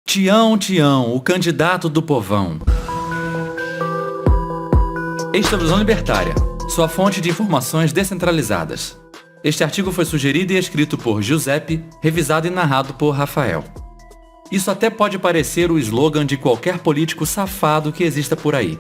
Tião, Tião, o candidato do povão. Este é a Visão Libertária, sua fonte de informações descentralizadas. Este artigo foi sugerido e escrito por Giuseppe, revisado e narrado por Rafael. Isso até pode parecer o slogan de qualquer político safado que exista por aí,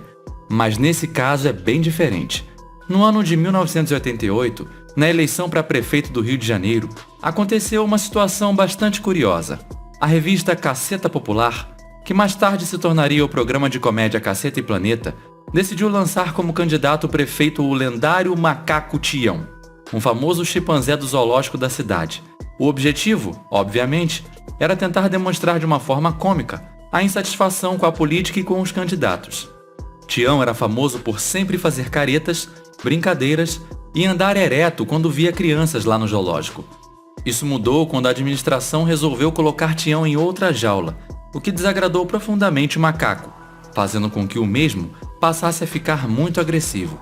mas nesse caso é bem diferente. No ano de 1988, na eleição para prefeito do Rio de Janeiro, aconteceu uma situação bastante curiosa. A revista Caceta Popular, que mais tarde se tornaria o programa de comédia Caceta e Planeta, decidiu lançar como candidato prefeito o lendário Macaco Tião, um famoso chimpanzé do zoológico da cidade. O objetivo, obviamente, era tentar demonstrar de uma forma cômica a insatisfação com a política e com os candidatos. Tião era famoso por sempre fazer caretas, brincadeiras e andar ereto quando via crianças lá no zoológico. Isso mudou quando a administração resolveu colocar Tião em outra jaula, o que desagradou profundamente o macaco, fazendo com que o mesmo passasse a ficar muito agressivo.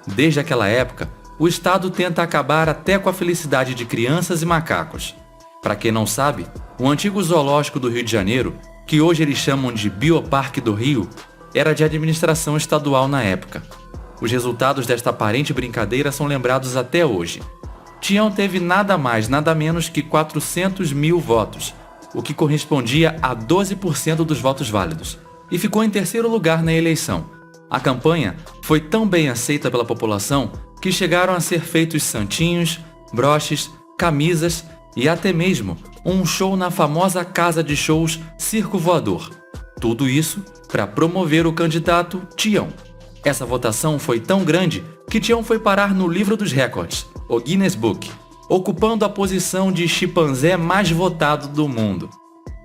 Desde aquela época, o Estado tenta acabar até com a felicidade de crianças e macacos. Para quem não sabe, o antigo zoológico do Rio de Janeiro, que hoje eles chamam de Bioparque do Rio, era de administração estadual na época. Os resultados desta aparente brincadeira são lembrados até hoje. Tião teve nada mais, nada menos que 400 mil votos, o que correspondia a 12% dos votos válidos, e ficou em terceiro lugar na eleição. A campanha foi tão bem aceita pela população que chegaram a ser feitos santinhos, broches, camisas e até mesmo um show na famosa casa de shows Circo Voador. Tudo isso para promover o candidato Tião. Essa votação foi tão grande que Tião foi parar no livro dos recordes, o Guinness Book, ocupando a posição de chimpanzé mais votado do mundo.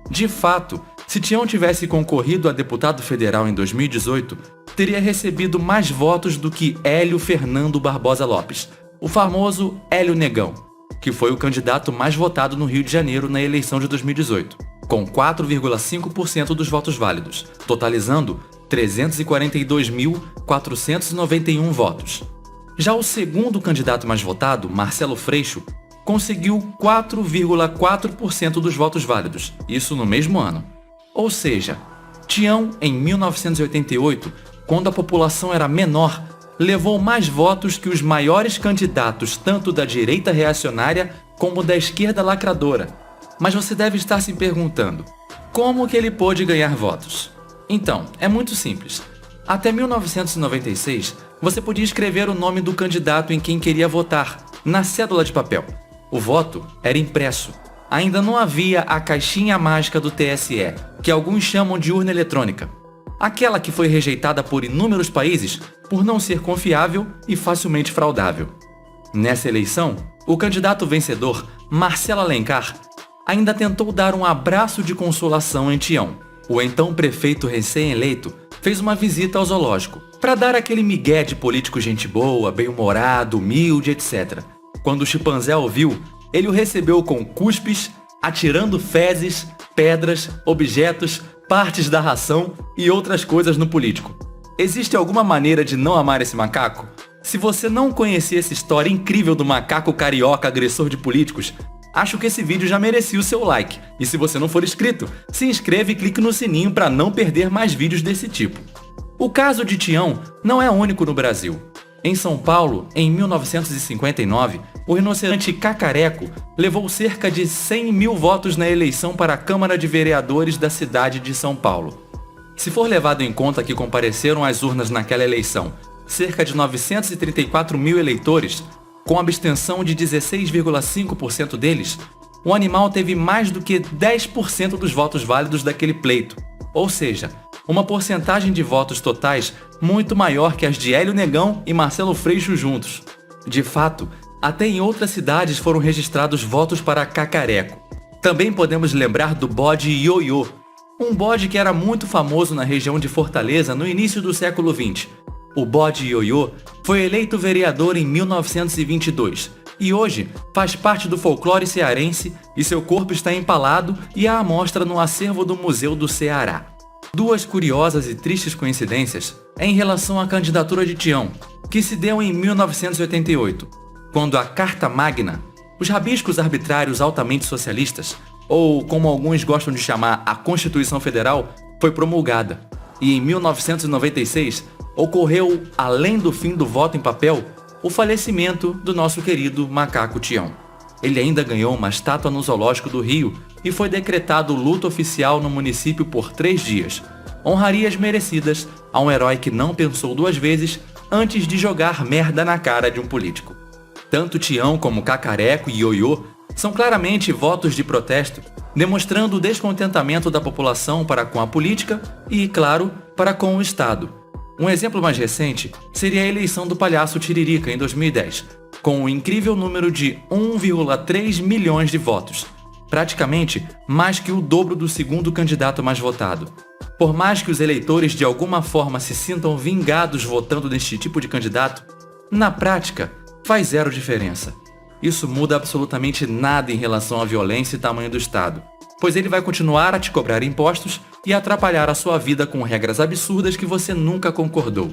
De fato, se Tião tivesse concorrido a deputado federal em 2018, teria recebido mais votos do que Hélio Fernando Barbosa Lopes, o famoso Hélio Negão, que foi o candidato mais votado no Rio de Janeiro na eleição de 2018, com 4,5% dos votos válidos, totalizando 342.491 votos. Já o segundo candidato mais votado, Marcelo Freixo, conseguiu 4,4% dos votos válidos, isso no mesmo ano. Ou seja, Tião, em 1988, quando a população era menor, levou mais votos que os maiores candidatos tanto da direita reacionária como da esquerda lacradora. Mas você deve estar se perguntando, como que ele pôde ganhar votos? Então, é muito simples. Até 1996, você podia escrever o nome do candidato em quem queria votar, na cédula de papel. O voto era impresso. Ainda não havia a caixinha mágica do TSE, que alguns chamam de urna eletrônica. Aquela que foi rejeitada por inúmeros países por não ser confiável e facilmente fraudável. Nessa eleição, o candidato vencedor, Marcelo Alencar, ainda tentou dar um abraço de consolação em Tião. O então prefeito recém-eleito fez uma visita ao zoológico, para dar aquele migué de político gente boa, bem-humorado, humilde, etc. Quando o chimpanzé ouviu, ele o recebeu com cuspes, atirando fezes, pedras, objetos, partes da ração e outras coisas no político. Existe alguma maneira de não amar esse macaco? Se você não conhecia essa história incrível do macaco carioca agressor de políticos, acho que esse vídeo já merecia o seu like. E se você não for inscrito, se inscreva e clique no sininho para não perder mais vídeos desse tipo. O caso de Tião não é único no Brasil. Em São Paulo, em 1959, o rinoceronte Cacareco levou cerca de 100 mil votos na eleição para a Câmara de Vereadores da cidade de São Paulo. Se for levado em conta que compareceram às urnas naquela eleição cerca de 934 mil eleitores, com abstenção de 16,5% deles, o animal teve mais do que 10% dos votos válidos daquele pleito, ou seja, uma porcentagem de votos totais muito maior que as de Hélio Negão e Marcelo Freixo juntos. De fato, até em outras cidades foram registrados votos para Cacareco. Também podemos lembrar do bode Ioiô, um bode que era muito famoso na região de Fortaleza no início do século XX. O bode Ioiô foi eleito vereador em 1922 e hoje faz parte do folclore cearense e seu corpo está empalado e à amostra no acervo do Museu do Ceará. Duas curiosas e tristes coincidências é em relação à candidatura de Tião, que se deu em 1988, quando a Carta Magna, os rabiscos arbitrários altamente socialistas, ou como alguns gostam de chamar, a Constituição Federal, foi promulgada. E em 1996, ocorreu, além do fim do voto em papel, o falecimento do nosso querido macaco Tião. Ele ainda ganhou uma estátua no Zoológico do Rio e foi decretado luto oficial no município por 3 dias. Honrarias merecidas a um herói que não pensou 2 vezes antes de jogar merda na cara de um político. Tanto Tião como Cacareco e Ioiô são claramente votos de protesto, demonstrando o descontentamento da população para com a política e, claro, para com o Estado. Um exemplo mais recente seria a eleição do palhaço Tiririca em 2010, com um incrível número de 1,3 milhões de votos, praticamente mais que o dobro do segundo candidato mais votado. Por mais que os eleitores de alguma forma se sintam vingados votando neste tipo de candidato, na prática faz zero diferença. Isso muda absolutamente nada em relação à violência e tamanho do Estado, pois ele vai continuar a te cobrar impostos e atrapalhar a sua vida com regras absurdas que você nunca concordou.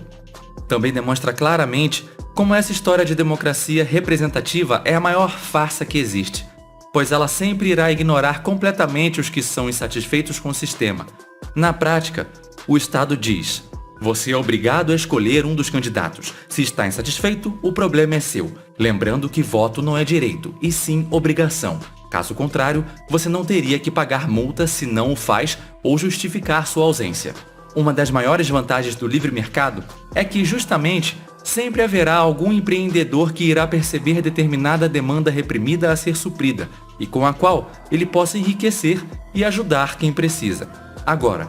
Também demonstra claramente como essa história de democracia representativa é a maior farsa que existe, pois ela sempre irá ignorar completamente os que são insatisfeitos com o sistema. Na prática, o Estado diz: você é obrigado a escolher um dos candidatos. Se está insatisfeito, o problema é seu. Lembrando que voto não é direito, e sim obrigação. Caso contrário, você não teria que pagar multa se não o faz ou justificar sua ausência. Uma das maiores vantagens do livre mercado é que, justamente, sempre haverá algum empreendedor que irá perceber determinada demanda reprimida a ser suprida e com a qual ele possa enriquecer e ajudar quem precisa. Agora,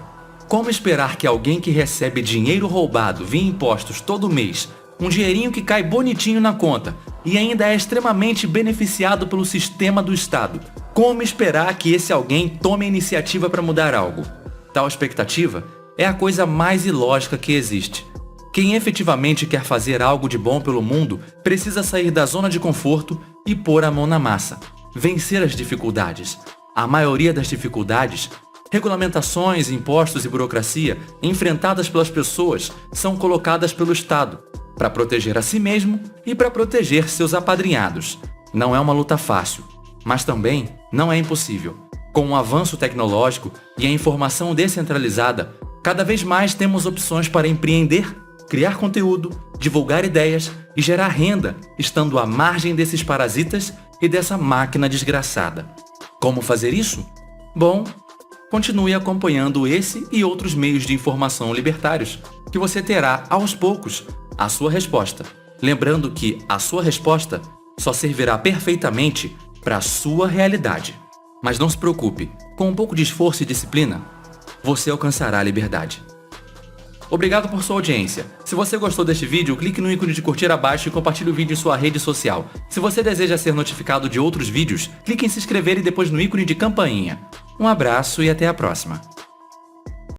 como esperar que alguém que recebe dinheiro roubado via impostos todo mês, um dinheirinho que cai bonitinho na conta e ainda é extremamente beneficiado pelo sistema do Estado, como esperar que esse alguém tome a iniciativa para mudar algo? Tal expectativa é a coisa mais ilógica que existe. Quem efetivamente quer fazer algo de bom pelo mundo precisa sair da zona de conforto e pôr a mão na massa, vencer as dificuldades. A maioria das dificuldades, regulamentações, impostos e burocracia enfrentadas pelas pessoas são colocadas pelo Estado para proteger a si mesmo e para proteger seus apadrinhados. Não é uma luta fácil, mas também não é impossível. Com o avanço tecnológico e a informação descentralizada, cada vez mais temos opções para empreender, criar conteúdo, divulgar ideias e gerar renda, estando à margem desses parasitas e dessa máquina desgraçada. Como fazer isso? Bom, continue acompanhando esse e outros meios de informação libertários, que você terá, aos poucos, a sua resposta. Lembrando que a sua resposta só servirá perfeitamente para a sua realidade. Mas não se preocupe, com um pouco de esforço e disciplina, você alcançará a liberdade. Obrigado por sua audiência. Se você gostou deste vídeo, clique no ícone de curtir abaixo e compartilhe o vídeo em sua rede social. Se você deseja ser notificado de outros vídeos, clique em se inscrever e depois no ícone de campainha. Um abraço e até a próxima.